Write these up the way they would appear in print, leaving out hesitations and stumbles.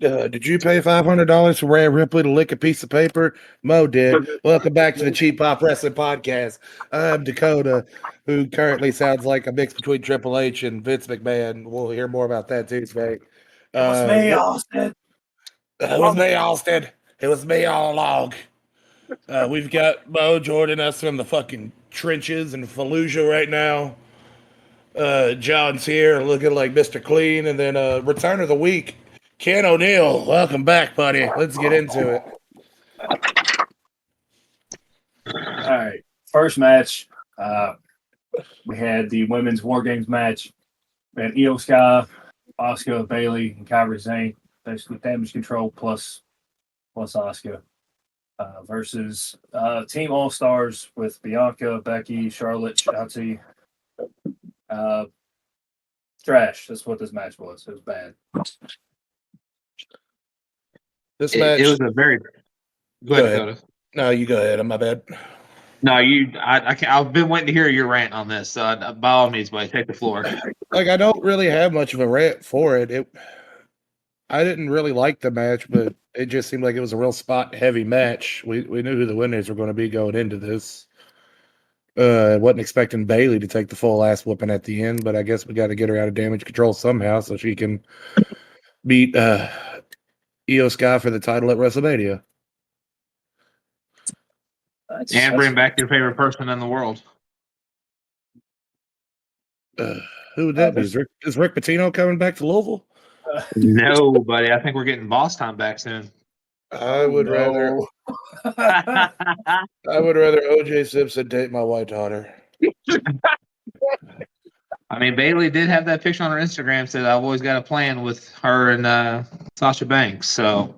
Did you pay $500 for Rhea Ripley to lick a piece of paper? Mo did. Welcome back to the Cheap Pop Wrestling Podcast. I'm Dakota, who currently sounds like a mix between Triple H and Vince McMahon. We'll hear more about that Tuesday. It was me, Austin. It was me, Austin. It was me all along. We've got Mo joining us from the fucking trenches in Fallujah right now. John's here looking like Mr. Clean. And then return of the week, Ken O'Neill. Welcome back, buddy. Let's get into it. All right. First match, we had the women's War Games match. We had Io Sky, Asuka, Bailey, and Kairi Sane. Basically Damage Control plus Asuka. Versus Team All Stars with Bianca, Becky, Charlotte, Shotzi. Trash. That's what this match was. It was bad. This match. It was a very. Go ahead, Dakota. No, you go ahead. My bad. No, I can't. I've been waiting to hear your rant on this. So by all means, buddy, take the floor. Like, I don't really have much of a rant for it. I didn't really like the match, but it just seemed like it was a real spot heavy match. We knew who the winners were going to be going into this. Wasn't expecting Bailey to take the full ass whooping at the end, but I guess we got to get her out of Damage Control somehow so she can beat Io Sky for the title at WrestleMania. And bring back your favorite person in the world. Who would that be? Is Rick Pitino coming back to Louisville? No, buddy. I think we're getting Boss Time back soon. I would rather OJ Simpson date my white daughter. I mean, Bailey did have that picture on her Instagram. Said I've always got a plan with her and Sasha Banks. So,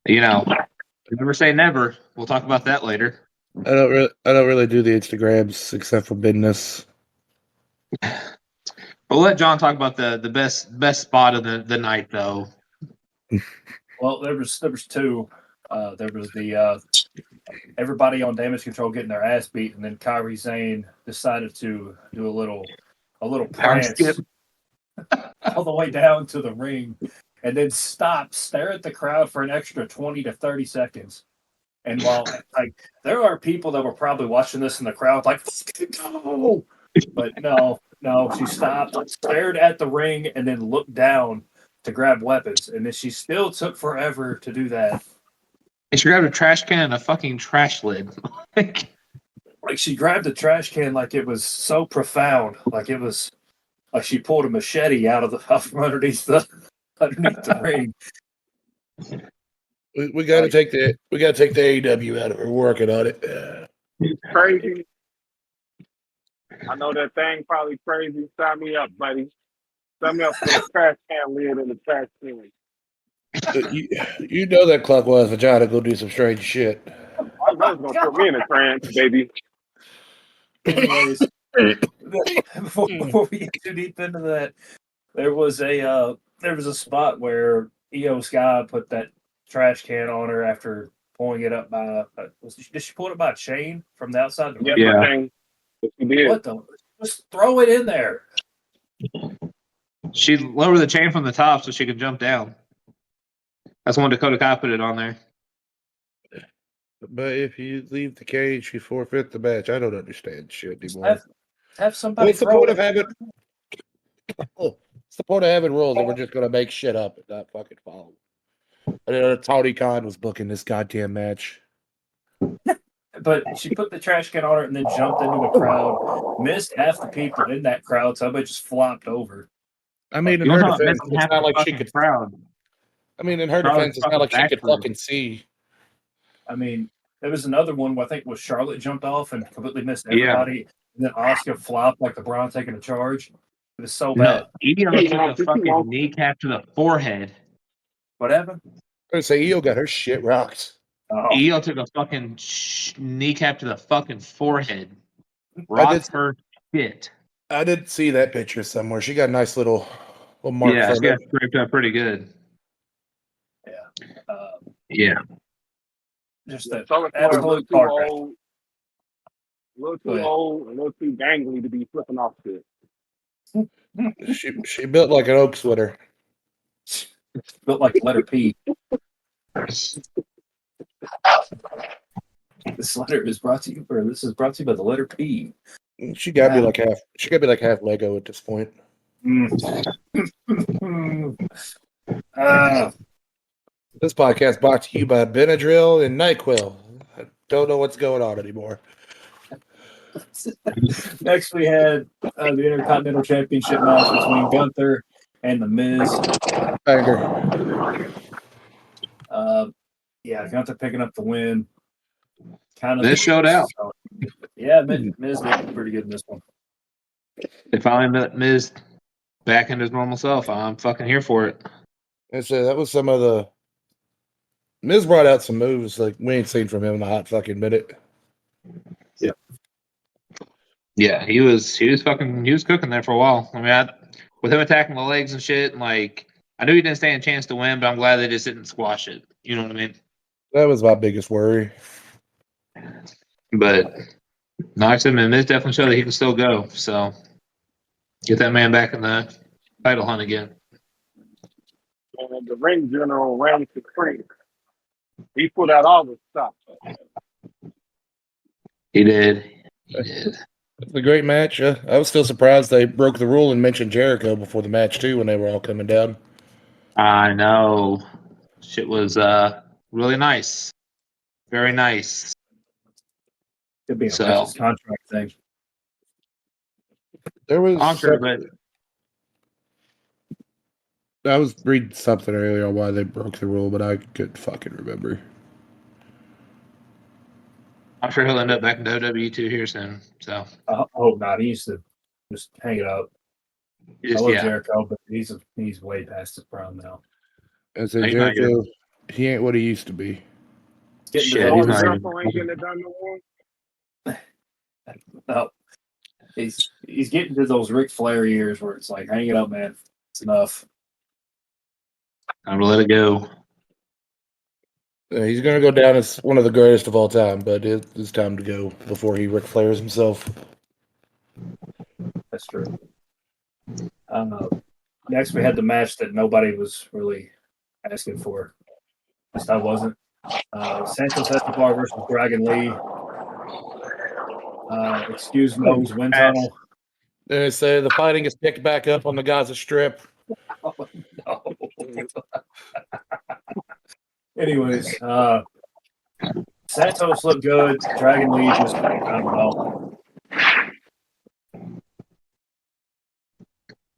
never say never. We'll talk about that later. I don't really do the Instagrams except for business. We'll let John talk about the best spot of the night, though. Well, there was two. There was the everybody on Damage Control getting their ass beat, and then Kairi Sane decided to do a little prance all the way down to the ring, and then stare at the crowd for an extra 20 to 30 seconds. And while there are people that were probably watching this in the crowd, like, go! But no, she stopped, stared at the ring, and then looked down to grab weapons, and then she still took forever to do that. And she grabbed a trash can and a fucking trash lid. Like she grabbed the trash can like it was so profound, like it was like she pulled a machete out from underneath the ring. We got to take the AEW out of her. Working on it. It's crazy. I know that thing probably crazy. Sign me up, buddy. Sign me up for the trash can lid in the trash can. You know that clockwise vagina go do some strange shit. I know it's gonna put me in a trance, baby. Anyways, before we get too deep into that, there was a spot where Io Sky put that trash can on her after pulling it up by. Did she pull it up by a chain from the outside? Yeah. She did. What the? Just throw it in there. She lowered the chain from the top so she could jump down. That's when Dakota Kai put it on there. But if you leave the cage, you forfeit the match. I don't understand shit anymore. Have somebody. What's the point of having? What's the point of having rules that we're just gonna make shit up and not fucking follow? Tony Khan was booking this goddamn match. But she put the trash can on her and then jumped into the crowd. Missed half the people in that crowd. Somebody just flopped over. I mean, in her defense, it's not like she could. Crowd. I mean, in her defense, it's not like she could fucking see. I mean, there was another one where I think was Charlotte jumped off and completely missed everybody. Yeah. And then Asuka flopped like LeBron taking a charge. It was so bad. Io took a fucking kneecap to the forehead. What happened? I would say Io got her shit rocked. Oh. Io took a fucking kneecap to the fucking forehead. Rocked her shit. I did see that picture somewhere. She got a nice little mark. Yeah, she got scraped up pretty good. Yeah. Yeah. Just that absolute car crash. A little too old, a little too gangly to be flipping off shit. She built like an oak sweater. built like the letter P. This letter is brought to you, or this is brought to you by the letter P. She got to be like half. She got to be like half Lego at this point. This podcast brought to you by Benadryl and NyQuil. I don't know what's going on anymore. Next, we had the Intercontinental Championship match between Gunther and The Miz. Banger. Yeah, Gunther picking up the win. Kind of Miz showed out. So, yeah, Miz did pretty good in this one. They finally met Miz back into his normal self. I'm fucking here for it. And so that was some of the. Miz brought out some moves like we ain't seen from him in a hot fucking minute. Yeah, he was cooking there for a while. I mean, with him attacking the legs and shit, and like I knew he didn't stand a chance to win, but I'm glad they just didn't squash it. You know what I mean? That was my biggest worry. But no, like I said, man, Miz definitely showed that he can still go. So get that man back in the title hunt again. And the ring general ran supreme. He put out all the stuff. He did. He did. It was a great match. I was still surprised they broke the rule and mentioned Jericho before the match too when they were all coming down. I know. Shit was really nice. Very nice. Could be a So- versus contract thing. There was. I'm sure, but I was reading something earlier on why they broke the rule, but I couldn't fucking remember. I'm sure he'll end up back in WWE too here soon. So I hope not. He used to just hang it up. I love Jericho, but he's way past his prime now. I said He's not Jericho, he ain't what he used to be. Getting Shit, to he's the not even- Jericho ain't getting it done no more. no. He's getting to those Ric Flair years where it's like, hang it up, man. It's enough. Time to let it go. He's going to go down as one of the greatest of all time, but it's time to go before he Ric Flairs himself. That's true. Next, we had the match that nobody was really asking for. At least I wasn't. Santos Escobar versus Dragon Lee. Excuse Mo's wind tunnel. They say the fighting is picked back up on the Gaza Strip. Oh, no. Anyways, Santos looked good. Dragon Lee just, I don't know.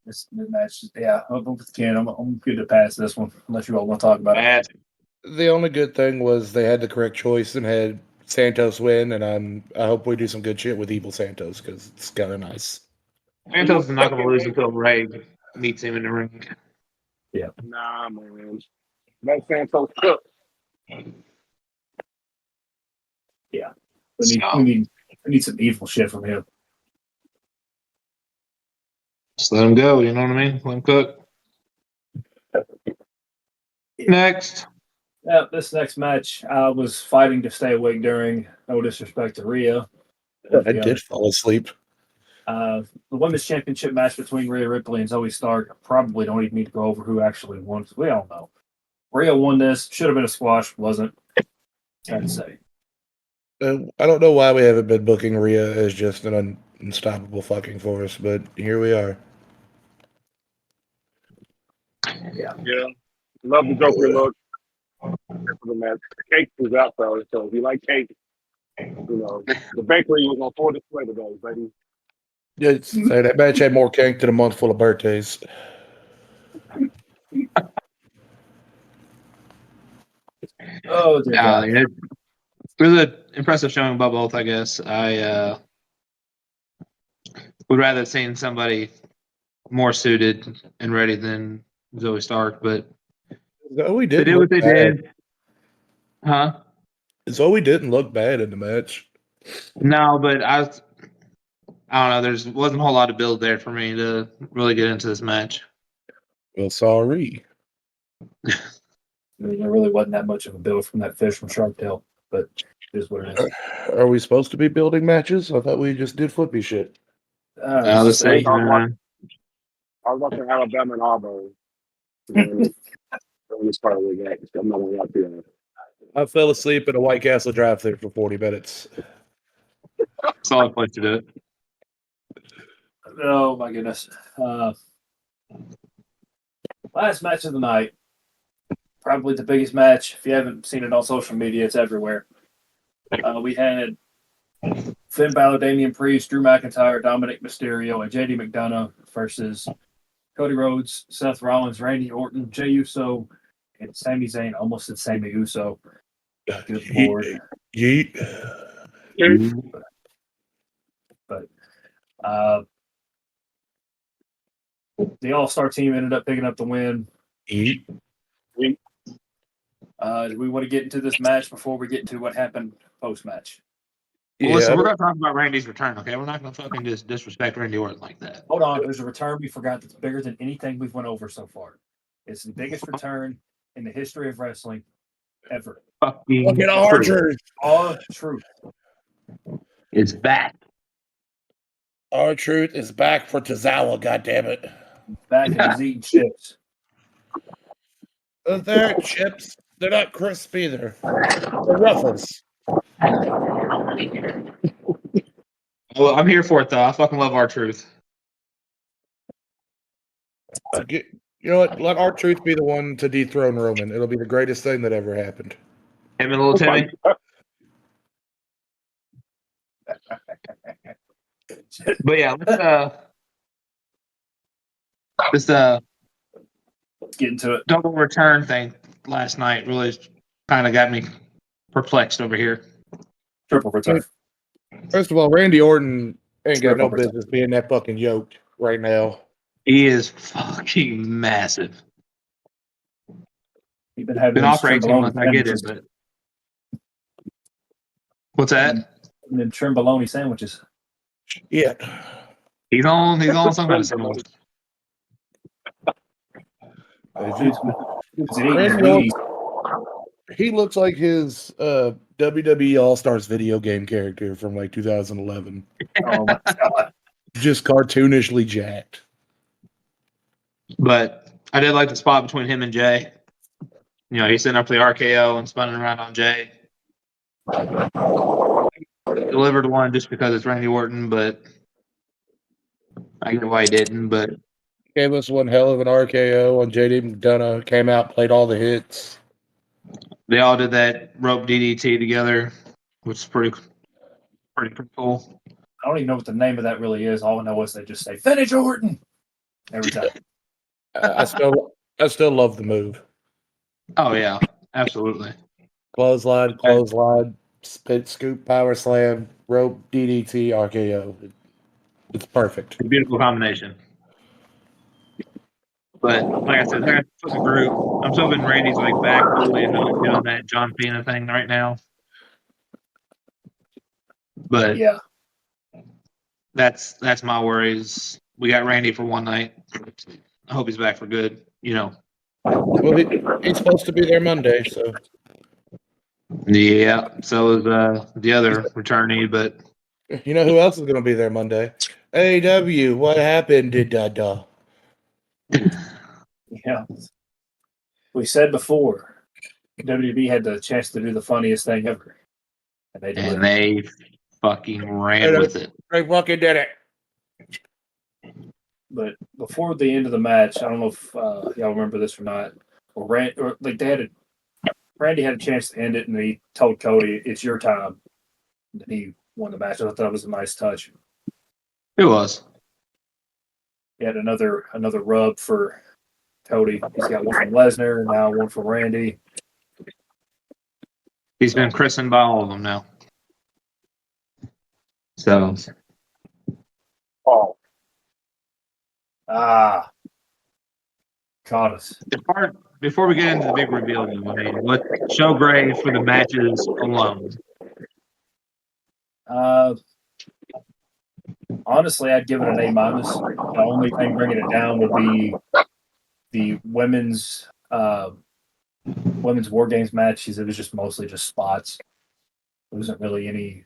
This match, yeah, I'm with Ken. I'm good to pass this one, unless you all want to talk about it. The only good thing was they had the correct choice and had Santos win, and I hope we do some good shit with Evil Santos because it's kind of nice. Santos is not going to lose until Ray meets him in the ring. Nah, man. Let Santos cook. Yeah, we need some evil shit from him. Just let him go. You know what I mean? Let him cook. Next. Yeah, this next match, I was fighting to stay awake during. No disrespect to Rhea. I did fall asleep. The women's championship match between Rhea Ripley and Zoe Stark. I probably don't even need to go over who actually won because we all know. Rhea won this. Should have been a squash. Wasn't. Sad to say. I don't know why we haven't been booking Rhea as just an unstoppable fucking force, but here we are. Yeah. Love the Joker look. For the match. The cake was out though, so if you like cake, the bakery was on full display today, buddy. Say that match had more cake than a month full of birthdays. Oh, dear God. It was an impressive showing by both, I guess. I would rather have seen somebody more suited and ready than Zoe Stark, but Zoe they did did what they did. Huh? Zoe didn't look bad in the match. No, but I don't know. There wasn't a whole lot of build there for me to really get into this match. Well, sorry. I mean, there really wasn't that much of a build from that fish from Shark Tale, but it is what it is. Are we supposed to be building matches? I thought we just did flippy shit. The same. I was watching Alabama and Auburn. on this part of the game. I'm not gonna lie to you. I fell asleep in a White Castle drive-thru for 40 minutes. Solid place to do it. Oh my goodness. Last match of the night. Probably the biggest match. If you haven't seen it on social media, it's everywhere. We had Finn Balor, Damian Priest, Drew McIntyre, Dominic Mysterio, and JD McDonough versus Cody Rhodes, Seth Rollins, Randy Orton, Jey Uso, and Sami Zayn. Almost said Sami Uso. Good lord. Yeet. But the All-Star team ended up picking up the win. Yeet. Do we want to get into this match before we get into what happened post-match? Well, listen, Yeah, we're going to talk about Randy's return, okay? We're not going to fucking just disrespect Randy Orton like that. Hold on. There's a return we forgot that's bigger than anything we've went over so far. It's the biggest return in the history of wrestling ever. Fucking look at R-Truth. R-Truth. It's back. R-Truth is back for Tozawa, goddammit. Back and he's eating chips. They're chips. They're not crisp either. They're Ruffles. Well, I'm here for it, though. I fucking love R-Truth. You know what? Let R-Truth be the one to dethrone Roman. It'll be the greatest thing that ever happened. Him and little Timmy. But yeah, this Get into it. double return thing last night really kind of got me perplexed over here. Triple return. First of all, Randy Orton ain't got no Triple return. business being that fucking yoked right now. He is fucking massive. He's been having Been these off for 18 months, I get it, sandwiches. but what's that? And then trimbolone sandwiches. Yeah. He's on some kind of symbol. Randy Orton, he looks like his WWE All-Stars video game character from like 2011. Oh my god. Just cartoonishly jacked. But I did like the spot between him and Jay. You know, he's sitting up for the RKO and spinning around on Jay. Delivered one just because it's Randy Orton, but I get why he didn't. But Gave us one hell of an RKO on JD McDonough. Came out, played all the hits. they all did that rope DDT together, which is pretty cool. I don't even know what the name of that really is. All I know is they just say finish Orton every time. I still love the move. Oh yeah, absolutely. Clothesline, spit scoop, power slam, rope, DDT, RKO. It's perfect. It's a beautiful combination. But like I said, they're the group. I'm so hoping Randy's like back fully and not doing that John Cena thing right now. But Yeah. that's my worries. We got Randy for one night. I hope he's back for good. You know. Well, he's supposed to be there Monday, so Yeah. So is the other returnee, but you know who else is going to be there Monday? AW. What happened? Da. Yeah. We said before, WWE had the chance to do the funniest thing ever. And they delivered. and they fucking ran with it. They fucking did it. But before the end of the match, I don't know if y'all remember this or not. Randy had a chance to end it, and he told Cody, "It's your time." And he won the match. I thought that was a nice touch. It was. He had another rub for Cody. He's got one from Lesnar, now one from Randy. He's been christened by all of them now. So Oh, Caught us. before we get into the big reveal, I mean, let's show Gray for the matches alone. Honestly, I'd give it an A-. The only thing bringing it down would be the women's War Games match. It was just mostly just spots. There wasn't really any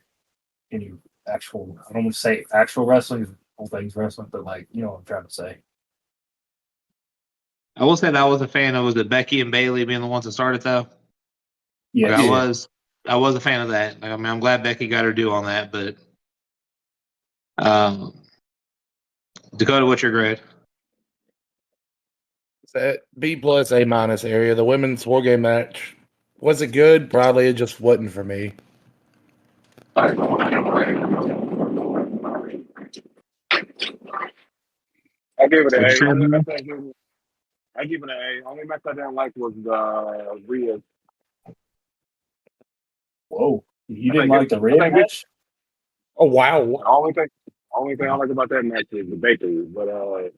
actual. I don't want to say actual wrestling, all things wrestling, but like you know what I'm trying to say. I will say that I was a fan of was it Becky and Bailey being the ones that started though. Yeah, Like, I was a fan of that. Like, I mean, I'm glad Becky got her due on that, but Dakota, what's your grade? B plus A minus area. The women's war game match, was it good? Probably. It just wasn't for me. I give it an What'd you A. say, Only man? match I give it an A. Only match I didn't like was Rhea. Whoa, you I didn't think like the I Rhea think match? Oh wow! the only thing I like about that match is the bakery. But Oh.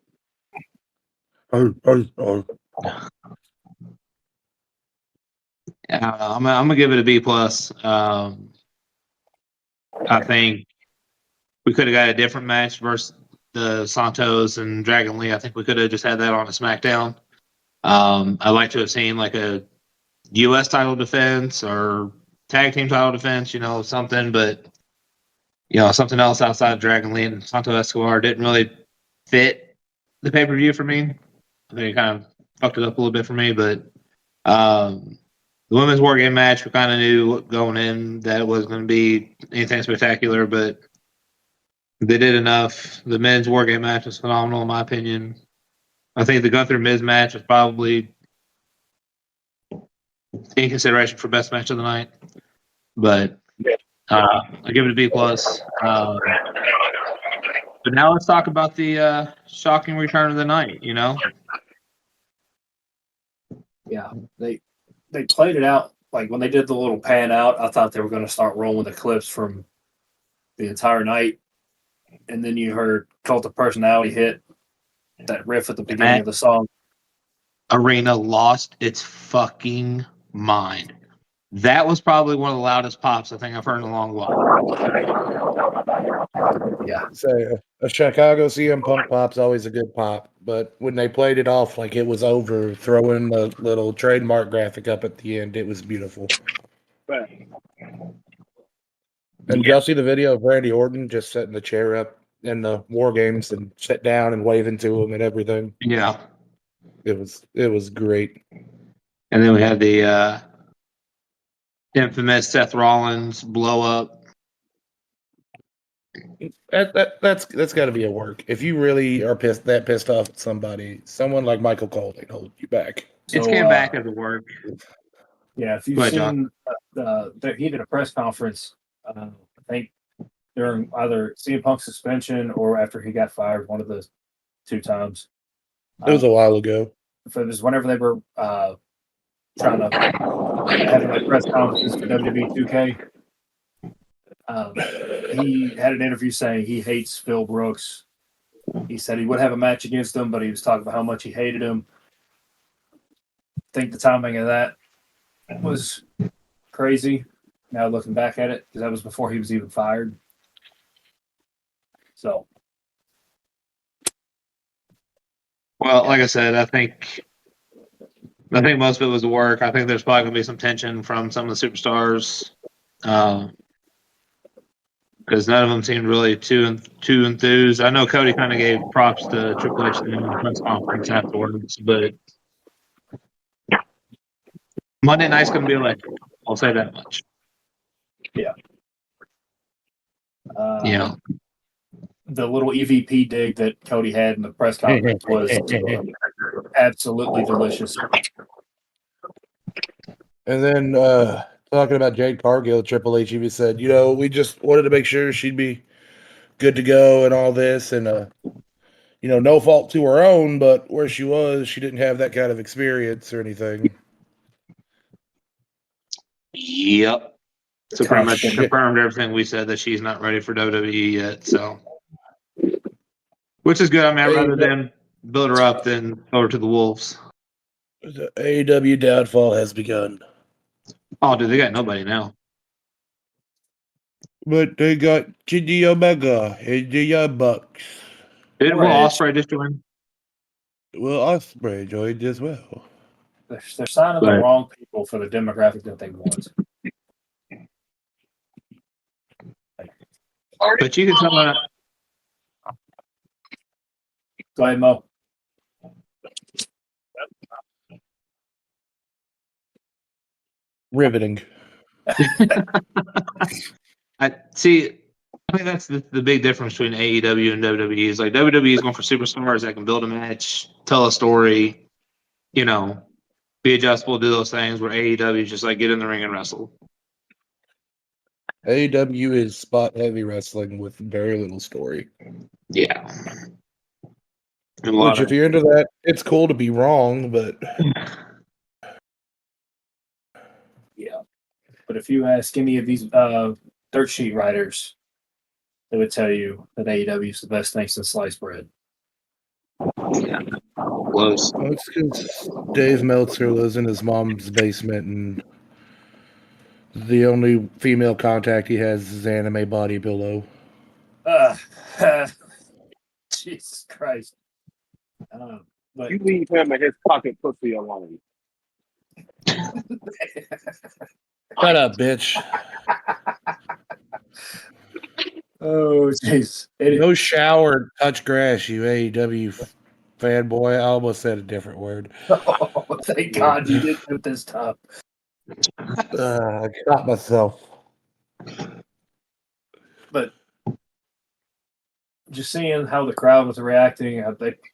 I don't know. I'm gonna give it a B plus. I think we could have got a different match versus the Santos and Dragon Lee. I think we could have just had that on a SmackDown. I'd like to have seen like a U.S. title defense or tag team title defense, something, but something else outside of Dragon Lee and Santos Escobar didn't really fit the pay per view for me. I think it kind of fucked it up a little bit for me, but the women's war game match, we kind of knew going in that it wasn't going to be anything spectacular, but they did enough. The men's war game match was phenomenal, in my opinion. I think the Gunther Miz match was probably in consideration for best match of the night, but I give it a B plus. But now let's talk about the shocking return of the night. Yeah, they played it out like when they did the little pan out. I thought they were going to start rolling the clips from the entire night, and then you heard Cult of Personality hit that riff at the beginning of the song. Arena lost its fucking mind. That was probably one of the loudest pops I think I've heard in a long while. Yeah, Say a Chicago CM Punk pop's always a good pop, but when they played it off like it was over, throwing the little trademark graphic up at the end, it was beautiful. but And did y'all see the video of Randy Orton just setting the chair up in the War Games and sit down and waving to him and everything? Yeah. It was great. And then we had the infamous Seth Rollins blow up. That's got to be a work. If you really are pissed off at somebody, someone like Michael Cole ain't hold you back. so, It came back as a work. Yeah, if you've Go ahead, seen, he did a press conference. I think during either CM Punk's suspension or after he got fired, one of the two times. It was a while ago. If it was whenever they were trying to having like press conferences for WWE 2K. He had an interview saying he hates Phil Brooks. He said he would have a match against him, but he was talking about how much he hated him. I think the timing of that was crazy. Now looking back at it, because that was before he was even fired. So, Well, like I said, I think most of it was the work. I think there's probably going to be some tension from some of the superstars because none of them seemed really too enthused. I know Cody kind of gave props to Triple H in the press conference afterwards, but Monday night's going to be electric. I'll say that much. yeah. Yeah. The little EVP dig that Cody had in the press conference was absolutely delicious. And then talking about Jade Cargill, Triple H even said, we just wanted to make sure she'd be good to go and all this, and no fault to her own, but where she was, she didn't have that kind of experience or anything. Yep. So pretty much Shit. confirmed everything we said that she's not ready for WWE yet. So, which is good. I mean, I'd rather them build her up than throw her to the wolves. The AEW downfall has begun. Oh, dude, they got nobody now. But they got Kenny Omega and the Young Bucks. Did Will Ospreay just join? Will Ospreay joined as well. They're signing the wrong people for the demographic that they want. But you can tell that. Go ahead, Mo. Riveting. I see. I think that's the big difference between AEW and WWE. Is like WWE is going for superstars that can build a match, tell a story, you know, be adjustable, do those things. Where AEW is just like get in the ring and wrestle. AEW is spot heavy wrestling with very little story. Yeah. And a lot Which, of if you're into that, it's cool to be wrong, but Yeah. But if you ask any of these dirt sheet writers, they would tell you that AEW is the best thing since sliced bread. close. well, it's because Dave Meltzer lives in his mom's basement, and the only female contact he has is anime body pillow. Jesus Christ. But You leave him and his pocket pussy alone. Shut up, bitch. oh, jeez. No shower, touch grass, you AEW fanboy. I almost said a different word. Oh, thank God you didn't do it this time. I got myself. But just seeing how the crowd was reacting,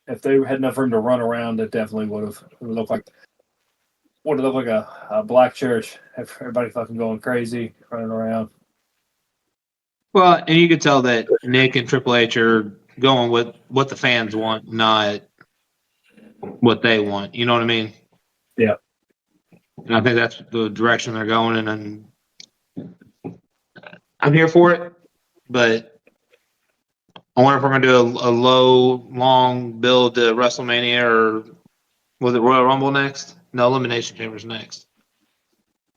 if they had enough room to run around, it definitely would have looked like a black church. If everybody fucking going crazy, running around. Well, and you could tell that Nick and Triple H are going with what the fans want, not what they want. You know what I mean? Yeah. And I think that's the direction they're going in, and I'm here for it. But I wonder if we're going to do a low, long build to WrestleMania, or was it Royal Rumble next? No, Elimination Chamber's next.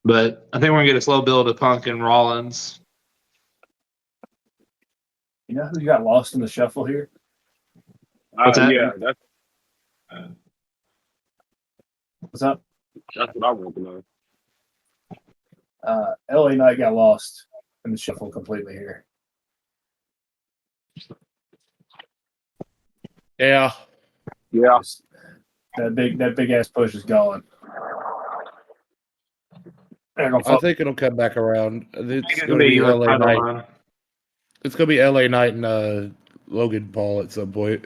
But I think we're going to get a slow build to Punk and Rollins. You know who got lost in the shuffle here? What's that? Yeah, What's up? that's what I want to know. LA Knight got lost in the shuffle completely here. Yeah. Yeah, That big ass push is gone. I think it'll come back around. It's It's going to be US LA title Knight. run. It's going to be LA Knight and Logan Paul at some point.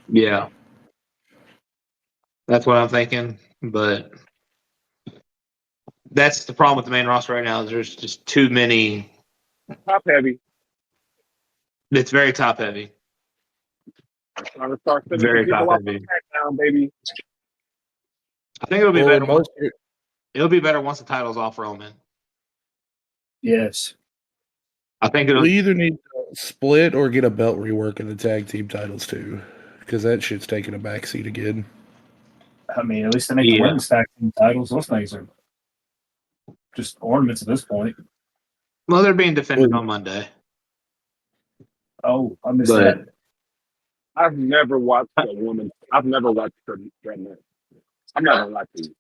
Yeah. That's what I'm thinking. But that's the problem with the main roster right now. Is there's just too many. top heavy. It's very top heavy. Trying to start sending Very people top off the heavy. SmackDown, baby. I think it'll be Well, better. It'll be better once the title's off Roman. Yes. I think it'll. we either need to split or get a belt rework in the tag team titles too, because that shit's taking a backseat again. I mean, at least they make the women's tag team titles. Those things are just ornaments at this point. Well, they're being defended on Monday. Oh, I missed But that. I've never watched a woman. I've never watched her match. I'm not gonna lie to you.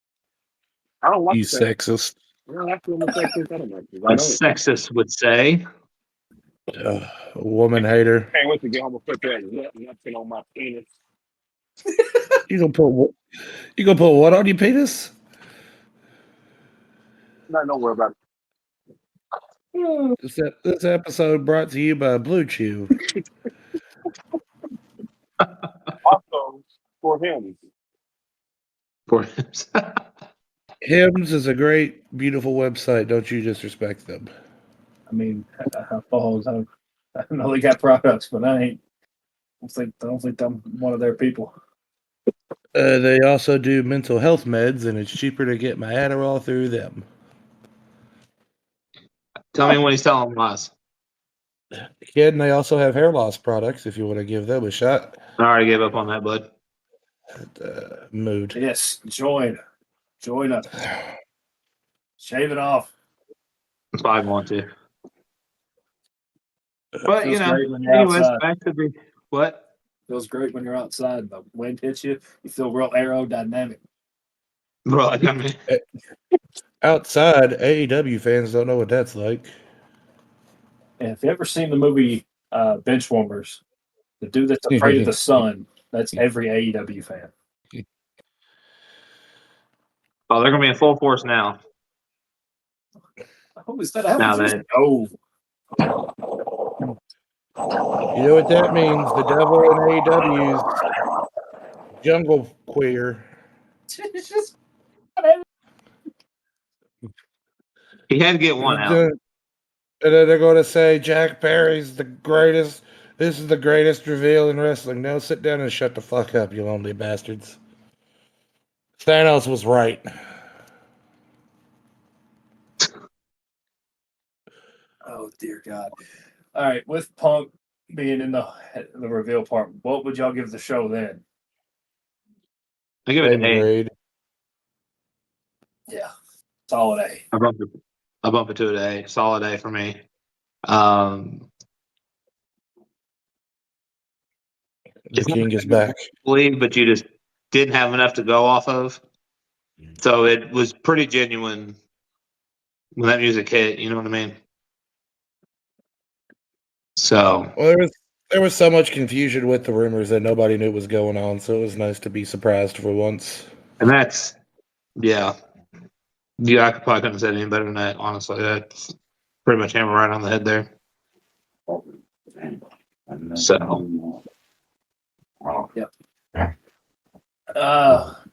I don't watch You that. sexist. I don't watch women sexist title matches. I a don't. sexist would say. Woman hater. Can't wait to get home and put that nothing on my penis. You gonna put what? You gonna put what on your penis? Not nowhere about it. This episode brought to you by Blue Chew. Also, for him, For him. Hims is a great, beautiful website. Don't you disrespect them. I mean, balls. I know they got products, but I don't think I'm one of their people. They also do mental health meds, and it's cheaper to get my Adderall through them. Tell me when he's telling lies. Kid, and they also have hair loss products if you want to give them a shot. I already gave up on that, bud. Mood. Yes, join up, shave it off. That's why I want to. But Feels you know, great when you're anyways, outside. back to the what? Feels great when you're outside. The wind hits you. You feel real aerodynamic. Bro, I mean, Outside, AEW fans don't know what that's like. And if you ever seen the movie Benchwarmers, the dude that's afraid of the sun, that's every AEW fan. oh, they're gonna be in full force now. Oh, is that how Now it that Oh, You know what that means? The devil in AEW's jungle queer. it's just he had to get one out. And then they're going to say Jack Perry's the greatest. This is the greatest reveal in wrestling. No, sit down and shut the fuck up, you lonely bastards. Thanos was right. oh dear God. All right, with Punk being in the reveal part, what would y'all give the show then? I give it Same an A. grade. Yeah, solid A. I bump it to an A. Solid A for me. The It's not king is back. believe, but you just didn't have enough to go off of. So it was pretty genuine when that music hit. You know what I mean? So Well, there was so much confusion with the rumors that nobody knew what was going on, so it was nice to be surprised for once. and that's yeah. Yeah, I probably couldn't have said any better than that, honestly. That's pretty much hammer right on the head there. So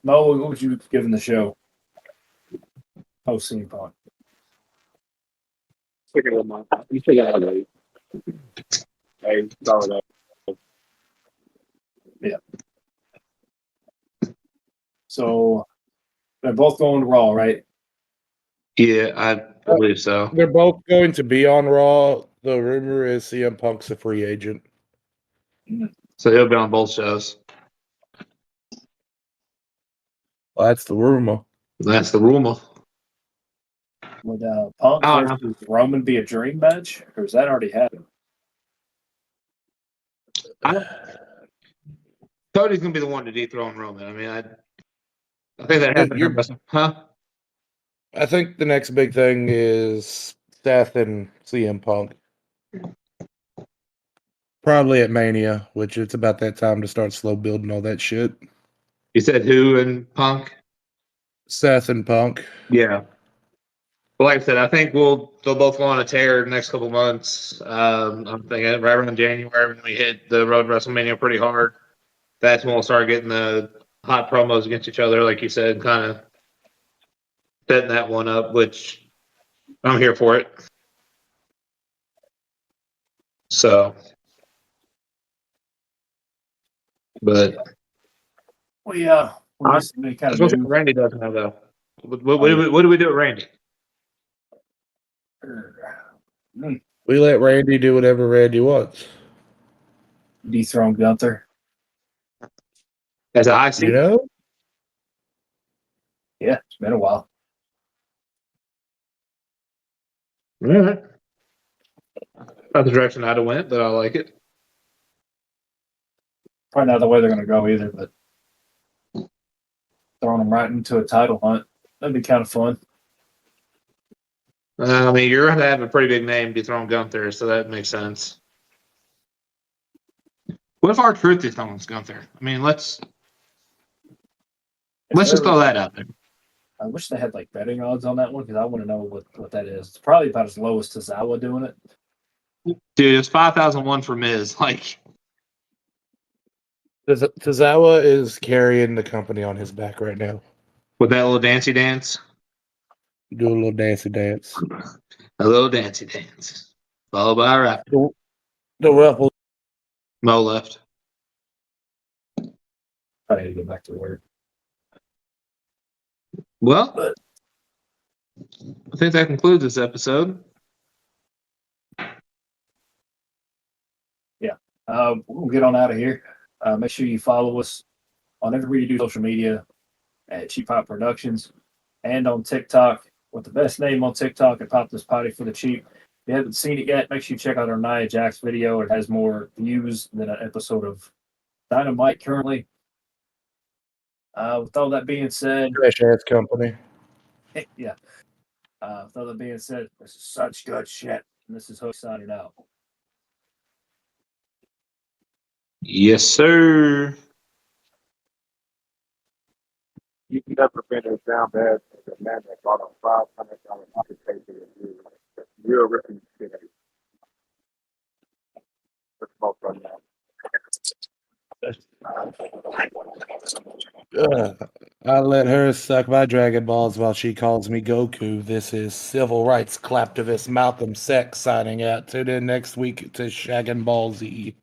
Mo, what would you have given the show? Post CM Punk. Sticking with my, you sticking out of Hey, sorry that. So they're both going to Raw, right? yeah, I believe so. They're both going to be on Raw. The rumor is CM Punk's a free agent. So he'll be on both shows. Well, that's the rumor. That's the rumor. Would Punk Oh, versus Roman be a dream match, or has that already happened? Cody's gonna be the one to dethrone Roman. I mean, I think that You're- happened. Huh? I think the next big thing is Seth and CM Punk. Probably at Mania, which it's about that time to start slow building all that shit. You said who and Punk? Seth and Punk. Yeah. But like I said, I think they'll both go on a tear the next couple months. I'm thinking right around January when we hit the road to WrestleMania pretty hard. That's when we'll start getting the hot promos against each other, like you said, kind of setting that one up, which I'm here for it. So, but We recently kind that's of what knew. Randy does now, though. What do we do with Randy? We let Randy do whatever Randy wants. Dethrone Gunther. As a high seat? You know? Yeah, it's been a while. All right. Not the direction I'd have went, but I like it. Probably not the way they're going to go either, but throwing them right into a title hunt, that'd be kind of fun. I mean, you're going to have a pretty big name dethrone Gunther, so that makes sense. What if our truth dethrones Gunther? I mean, let's just throw that out there. I wish they had like betting odds on that one because I want to know what that is. It's probably about as low as Tozawa doing it. Dude, it's 5,001 for Miz. Like, Tozawa is carrying the company on his back right now. with that little dancey dance. Do a little dancey dance. A little dancey dance. Followed by a rap. The ruffle. Mo left. I need to get back to work. Well, I think that concludes this episode. Yeah. We'll get on out of here. Make sure you follow us on everywhere you do social media at Cheap Pop Productions and on TikTok with the best name on TikTok at Pop This Potty for the Cheap. If you haven't seen it yet, make sure you check out our Nia Jax video. It has more views than an episode of Dynamite currently. With all that being said, Trash ass company. yeah. With all that being said, this is such good shit. And this is Hook signing out. Yes, sir. You never been as down bad as a man that bought a $500 ticket still ripping shit out. That's about right now. I let her suck my Dragon Balls while she calls me Goku. This is civil rights collectivist Malcolm Sex signing out. Tune in next week to Shaggin' Ball Z.